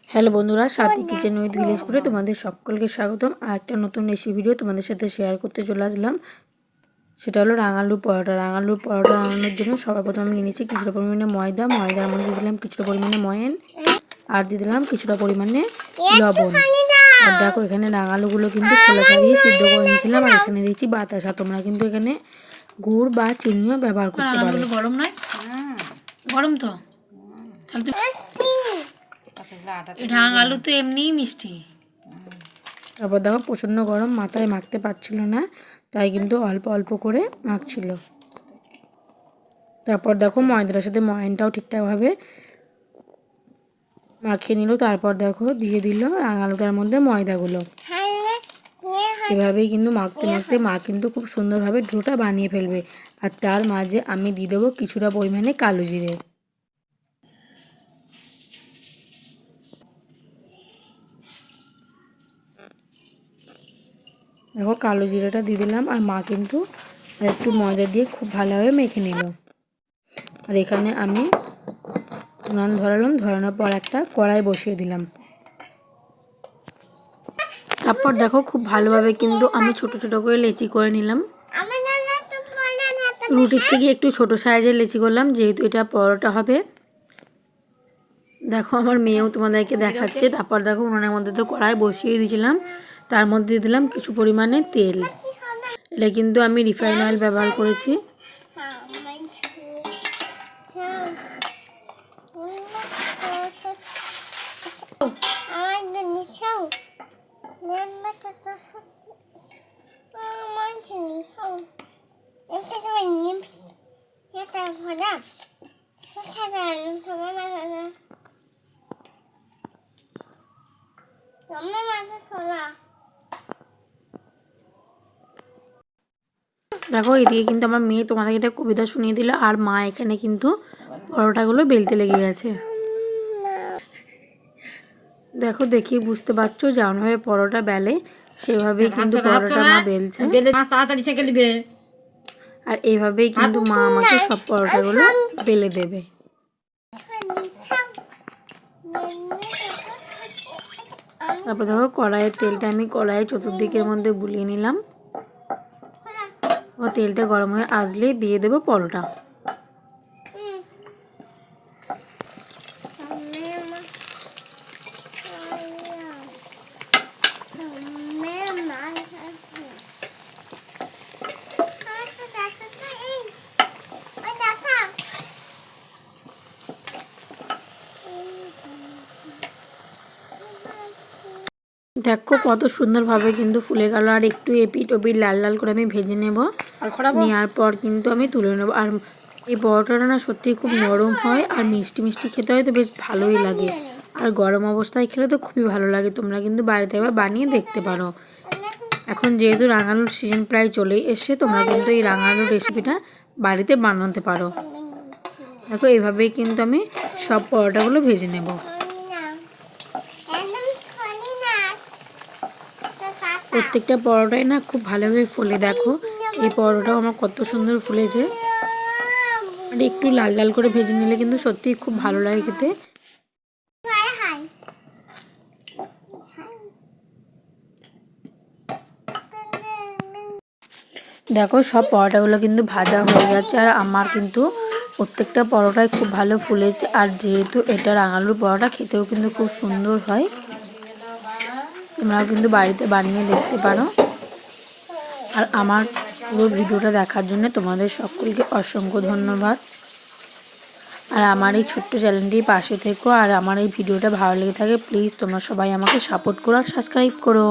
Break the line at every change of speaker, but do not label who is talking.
Hello বন্ধুরা, সাথী kitchen with ভিলেজপুরে তোমাদের সকলকে স্বাগতম। আর একটা নতুন রেসিপি ভিডিও তোমাদের সাথে শেয়ার করতে চলে আসলাম। সেটা হলো রাঙালুর পরোটা। রাঙালুর পরোটা বানানোর জন্য সবার প্রথমে আমি নিয়ে নিচ্ছি কিছুটা পরিমাণে ময়দার মধ্যে দিলাম কিছুটা পরিমাণে ময়ান, আর দিয়ে দিলাম কিছুটা পরিমাণে লবণ। আর দেখো এখানে রাঙালুগুলো কিন্তু খোলা ছাড়িয়ে সিদ্ধ করে নিয়েছিলাম। আর এখানে দিচ্ছি বাতাসা। তোমরা কিন্তু এখানে গুড় বা চিনিও ব্যবহার করতে পারো। গরম নয়, গরম তো রাঙালু তো এমনিই মিষ্টি। তারপর দেখো প্রচণ্ড গরম, মাথায় মাখতে পারছিল না, তাই কিন্তু অল্প অল্প করে মাখছিল। তারপর দেখো ময়দার সাথে ময়ানটাও ঠিকঠাকভাবে মাখিয়ে নিল। তারপর দেখো দিয়ে দিল রাঙালুটার মধ্যে ময়দাগুলো। এভাবেই কিন্তু মাখতে মাখতে মা কিন্তু খুব সুন্দরভাবে ডোটা বানিয়ে ফেলবে। আর তার মাঝে আমি দিয়ে দেবো কিছুটা পরিমাণে কালো জিরে। দেখো কালো জিরাটা দিয়ে দিলাম। আর মা কিন্তু একটু ময়দা দিয়ে খুব ভালোভাবে মেখে নিল। আর এখানে আমি উনান ধরালাম, ধরানোর পর একটা কড়াই বসিয়ে দিলাম। তারপর দেখো খুব ভালোভাবে কিন্তু আমি ছোট ছোট করে লেচি করে নিলাম। রুটির থেকে একটু ছোট সাইজের লেচি করলাম, যেহেতু এটা পরোটা হবে। দেখো আমার মেয়েও তোমাদেরকে দেখাচ্ছে। তারপর দেখো উনানের মধ্যে তো কড়াই বসিয়ে দিয়েছিলাম, তার মধ্যে দিলাম কিছু পরিমাণে তেল। এটা কিন্তু আমি রিফাইন অয়েল ব্যবহার করেছি। দেখো এদিকে কিন্তু আমার মেয়ে তোমাদেরকে একটা কবিতা শুনিয়ে দিল, আর মা এখানে কিন্তু পরোটাগুলো বেলতে লেগে গেছে। দেখো দেখিয়ে বুঝতে পারছো যেমনভাবে পরোটা বেলে সেভাবেই কিন্তু পরোটা মা বেলছে। আর এইভাবেই কিন্তু মা আমাকে সব পরোটাগুলো বেলে দেবে। তারপর দেখো কড়াইয়ের তেলটা আমি কড়াইয়ের চতুর্দিকের মধ্যে বুলিয়ে নিলাম। ও তেলটা গরম হয়ে আসলেই দিয়ে দেবো পরোটা। দেখো কত সুন্দরভাবে কিন্তু ফুলে গেল। আর একটু এপিট ওপিট লাল লাল করে আমি ভেজে নেব। নেওয়ার পর কিন্তু আমি তুলে নেব। আর এই পরোটাটা না সত্যিই খুব নরম হয়, আর মিষ্টি মিষ্টি খেতে হয় তো বেশ ভালোই লাগে। আর গরম অবস্থায় খেলে তো খুবই ভালো লাগে। তোমরা কিন্তু বাড়িতে একবার বানিয়ে দেখতে পারো। এখন যেহেতু রাঙালুর সিজন প্রায় চলেই এসে, তোমরা কিন্তু এই রাঙালুর রেসিপিটা বাড়িতে বানাতে পারো। দেখো এইভাবেই কিন্তু আমি সব পরোটাগুলো ভেজে নেব। প্রত্যেকটা পরোটাই না খুব ভালোভাবে ফুলে। দেখো এই পরোটাও আমার কত সুন্দর ফুলেছে। আর একটু লাল লাল করে ভেজে নিলে কিন্তু সত্যিই খুব ভালো লাগে খেতে। দেখো সব পরোটাগুলো কিন্তু ভাজা হয়ে যাচ্ছে। আর আমার কিন্তু প্রত্যেকটা পরোটাই খুব ভালো ফুলেছে। আর যেহেতু এটা রাঙালুর পরোটা, খেতেও কিন্তু খুব সুন্দর হয়। তোমরাও কিন্তু বাড়িতে বানিয়ে দেখতে পারো। আর আমার পুরো ভিডিওটা দেখার জন্য তোমাদের সকলকে অসংখ্য ধন্যবাদ। আর আমার এই ছোট্ট চ্যানেলটির পাশে থেকো। আর আমার এই ভিডিওটা ভালো লেগে থাকে প্লিজ তোমরা সবাই আমাকে সাপোর্ট করো আর সাবস্ক্রাইব করো।